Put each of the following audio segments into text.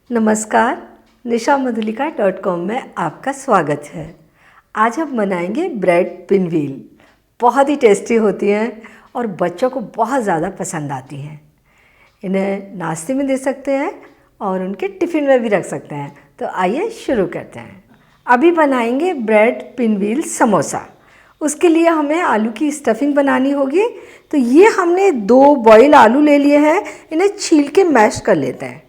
नमस्कार, nishammadhulika.com में आपका स्वागत है। आज हम बनाएंगे ब्रेड पिनव्हील। बहुत ही टेस्टी होती हैं और बच्चों को बहुत ज़्यादा पसंद आती हैं। इन्हें नाश्ते में दे सकते हैं और उनके टिफ़िन में भी रख सकते हैं। तो आइए शुरू करते हैं। अभी बनाएंगे ब्रेड पिनव्हील समोसा। उसके लिए हमें आलू की स्टफिंग बनानी होगी। तो ये हमने 2 बॉयल आलू ले लिए हैं, इन्हें छील के मैश कर लेते हैं।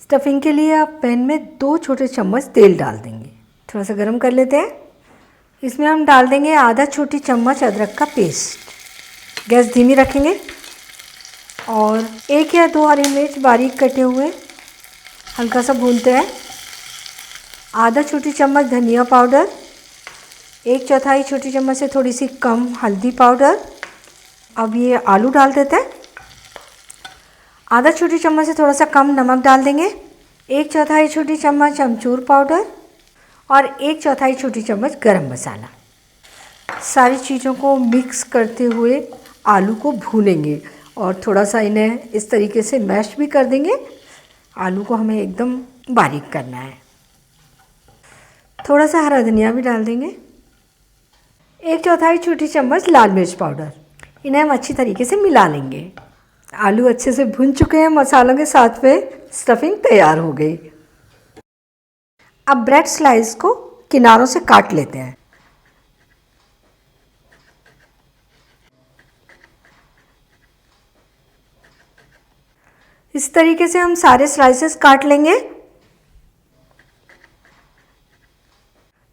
स्टफिंग के लिए आप पैन में 2 छोटे चम्मच तेल डाल देंगे। थोड़ा सा गर्म कर लेते हैं। इसमें हम डाल देंगे आधा छोटी चम्मच अदरक का पेस्ट। गैस धीमी रखेंगे और 1 या 2 हरी मिर्च बारीक कटे हुए हल्का सा भूनते हैं। आधा छोटी चम्मच धनिया पाउडर, 1/4 छोटी चम्मच से थोड़ी सी कम हल्दी पाउडर। अब ये आलू डाल देते हैं। आधा छोटी चम्मच से थोड़ा सा कम नमक डाल देंगे। 1/4 छोटी चम्मच अमचूर पाउडर और 1/4 छोटी चम्मच गरम मसाला। सारी चीज़ों को मिक्स करते हुए आलू को भूनेंगे और थोड़ा सा इन्हें इस तरीके से मैश भी कर देंगे। आलू को हमें एकदम बारीक करना है। थोड़ा सा हरा धनिया भी डाल देंगे। 1/4 छोटी चम्मच लाल मिर्च पाउडर। इन्हें हम अच्छी तरीके से मिला लेंगे। आलू अच्छे से भुन चुके हैं मसालों के साथ में, स्टफिंग तैयार हो गई। अब ब्रेड स्लाइस को किनारों से काट लेते हैं। इस तरीके से हम सारे स्लाइसेस काट लेंगे।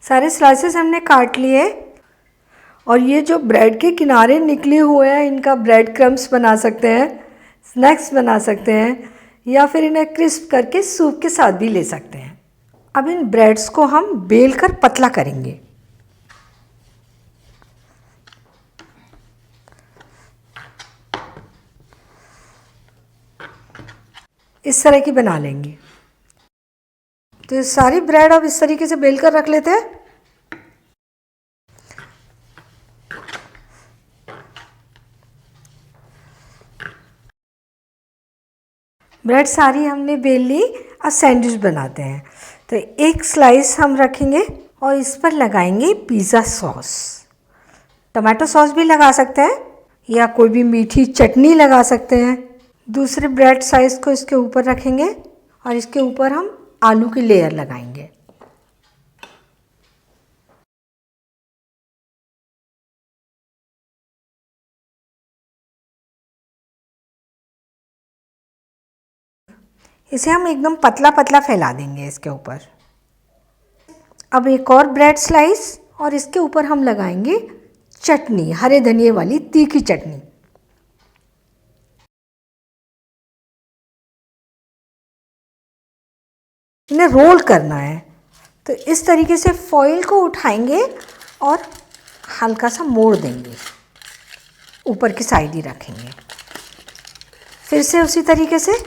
सारे स्लाइसेस हमने काट लिए और ये जो ब्रेड के किनारे निकले हुए हैं, इनका ब्रेड क्रम्स बना सकते हैं, स्नैक्स बना सकते हैं या फिर इन्हें क्रिस्प करके सूप के साथ भी ले सकते हैं। अब इन ब्रेड्स को हम बेल कर पतला करेंगे। इस तरह की बना लेंगे। तो ये सारी ब्रेड अब इस तरीके से बेल कर रख लेते हैं। ब्रेड सारी हमने बेल ली। अब सैंडविच बनाते हैं। तो एक स्लाइस हम रखेंगे और इस पर लगाएंगे पिज़्ज़ा सॉस। टमाटो सॉस भी लगा सकते हैं या कोई भी मीठी चटनी लगा सकते हैं। दूसरे ब्रेड साइज़ को इसके ऊपर रखेंगे और इसके ऊपर हम आलू की लेयर लगाएंगे। इसे हम एकदम पतला पतला फैला देंगे इसके ऊपर। अब एक और ब्रेड स्लाइस और इसके ऊपर हम लगाएंगे चटनी, हरे धनिए वाली तीखी चटनी। इन्हें रोल करना है। तो इस तरीके से फॉइल को उठाएंगे और हल्का सा मोड़ देंगे, ऊपर की साइड ही रखेंगे। फिर से उसी तरीके से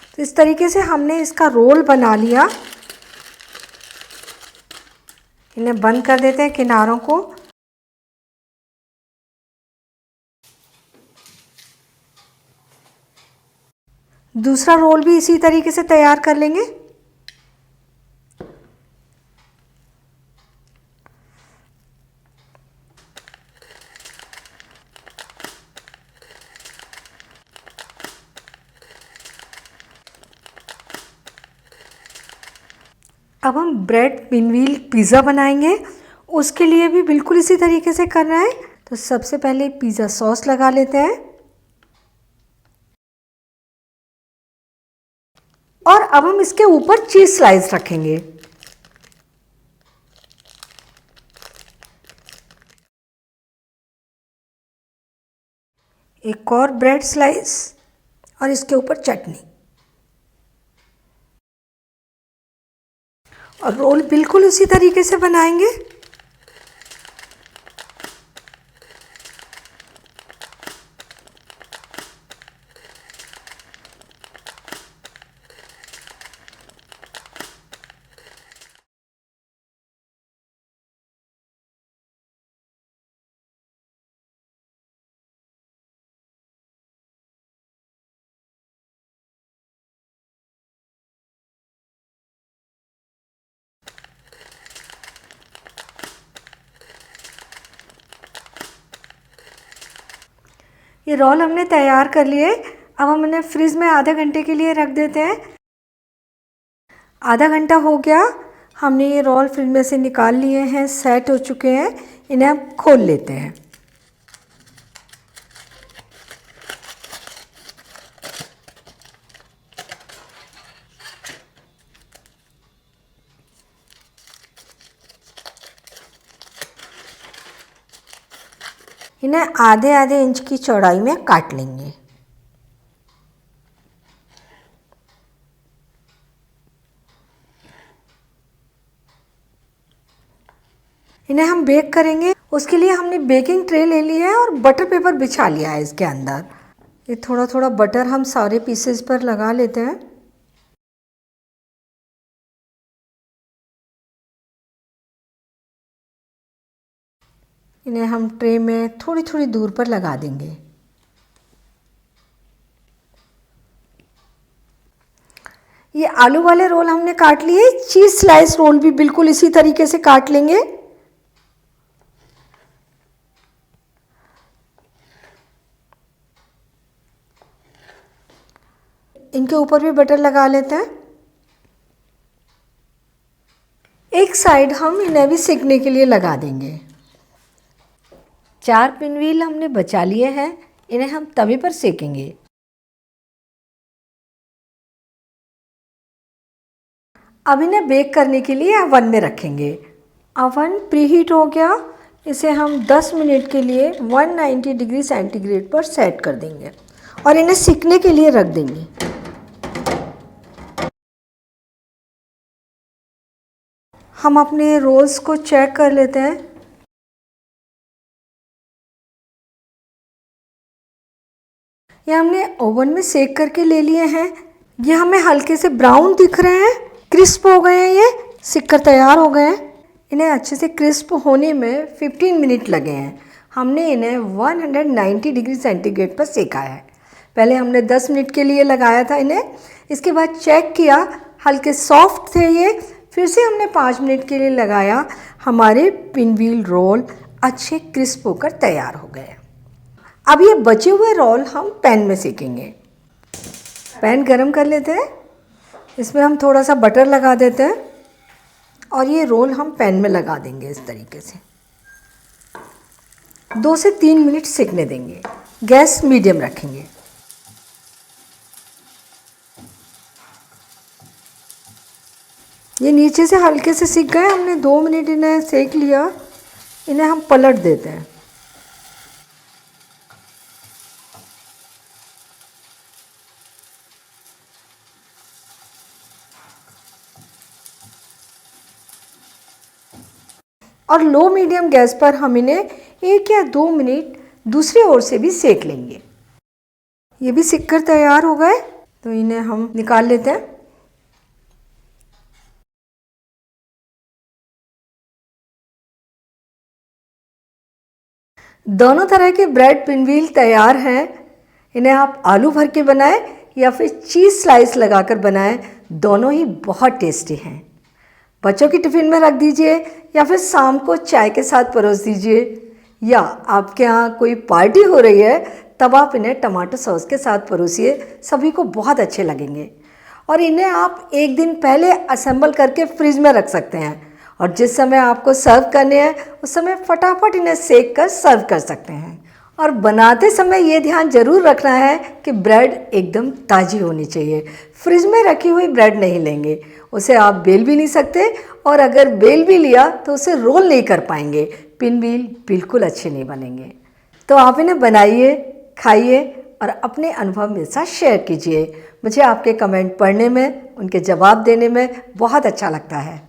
तो इस तरीके से हमने इसका रोल बना लिया। इन्हें बंद कर देते हैं किनारों को। दूसरा रोल भी इसी तरीके से तैयार कर लेंगे। अब हम ब्रेड पिनव्हील पिज़्ज़ा बनाएंगे। उसके लिए भी बिल्कुल इसी तरीके से करना है। तो सबसे पहले पिज़्ज़ा सॉस लगा लेते हैं और अब हम इसके ऊपर चीज़ स्लाइस रखेंगे। एक और ब्रेड स्लाइस और इसके ऊपर चटनी और रोल बिल्कुल उसी तरीके से बनाएंगे। ये रोल हमने तैयार कर लिए। अब हम इन्हें फ्रिज में आधे घंटे के लिए रख देते हैं। आधा घंटा हो गया, हमने ये रोल फ्रिज में से निकाल लिए हैं, सेट हो चुके हैं। इन्हें हम खोल लेते हैं। इन्हें आधे आधे इंच की चौड़ाई में काट लेंगे। इन्हें हम बेक करेंगे। उसके लिए हमने बेकिंग ट्रे ले ली है और बटर पेपर बिछा लिया है इसके अंदर। ये थोड़ा थोड़ा बटर हम सारे पीसेस पर लगा लेते हैं। इन्हें हम ट्रे में थोड़ी थोड़ी दूर पर लगा देंगे। ये आलू वाले रोल हमने काट लिए। चीज़ स्लाइस रोल भी बिल्कुल इसी तरीके से काट लेंगे। इनके ऊपर भी बटर लगा लेते हैं। एक साइड हम इन्हें भी सेकने के लिए लगा देंगे। 4 पिनव्हील हमने बचा लिए हैं, इन्हें हम तवे पर सेकेंगे। अब इन्हें बेक करने के लिए ओवन में रखेंगे। ओवन प्रीहीट हो गया, इसे हम 10 मिनट के लिए 190 डिग्री सेंटीग्रेड पर सेट कर देंगे और इन्हें सिकने के लिए रख देंगे। हम अपने रोल्स को चेक कर लेते हैं। ये हमने ओवन में सेक करके ले लिए हैं। ये हमें हल्के से ब्राउन दिख रहे हैं, क्रिस्प हो गए हैं, ये सिक कर तैयार हो गए हैं। इन्हें अच्छे से क्रिस्प होने में 15 मिनट लगे हैं। हमने इन्हें 190 डिग्री सेंटीग्रेड पर सेका है। पहले हमने 10 मिनट के लिए लगाया था इन्हें, इसके बाद चेक किया, हल्के सॉफ्ट थे ये, फिर से हमने 5 मिनट के लिए लगाया। हमारे पिनव्हील रोल अच्छे क्रिस्प होकर तैयार हो गए। अब ये बचे हुए रोल हम पैन में सेकेंगे। पैन गरम कर लेते हैं, इसमें हम थोड़ा सा बटर लगा देते हैं और ये रोल हम पैन में लगा देंगे इस तरीके से। 2 से 3 मिनट सेकने देंगे। गैस मीडियम रखेंगे। ये नीचे से हल्के से सिक गए, हमने 2 मिनट इन्हें सेक लिया। इन्हें हम पलट देते हैं। और लो मीडियम गैस पर हम इन्हें 1 या 2 मिनट दूसरी ओर से भी सेक लेंगे। ये भी सिक कर तैयार हो गए, तो इन्हें हम निकाल लेते हैं। दोनों तरह के ब्रेड पिनव्हील तैयार हैं। इन्हें आप आलू भर के बनाएं या फिर चीज़ स्लाइस लगाकर बनाएं, दोनों ही बहुत टेस्टी हैं। बच्चों की टिफ़िन में रख दीजिए या फिर शाम को चाय के साथ परोस दीजिए, या आपके यहाँ कोई पार्टी हो रही है तब आप इन्हें टमाटो सॉस के साथ परोसिए, सभी को बहुत अच्छे लगेंगे। और इन्हें आप 1 दिन पहले असेंबल करके फ्रिज में रख सकते हैं और जिस समय आपको सर्व करने हैं उस समय फटाफट इन्हें सेक कर सर्व कर सकते हैं। और बनाते समय ये ध्यान जरूर रखना है कि ब्रेड एकदम ताज़ी होनी चाहिए। फ्रिज में रखी हुई ब्रेड नहीं लेंगे, उसे आप बेल भी नहीं सकते, और अगर बेल भी लिया तो उसे रोल नहीं कर पाएंगे, पिनव्हील बिल्कुल अच्छे नहीं बनेंगे। तो आप इन्हें बनाइए, खाइए और अपने अनुभव मेरे साथ शेयर कीजिए। मुझे आपके कमेंट पढ़ने में, उनके जवाब देने में बहुत अच्छा लगता है।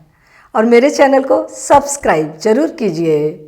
और मेरे चैनल को सब्सक्राइब ज़रूर कीजिए।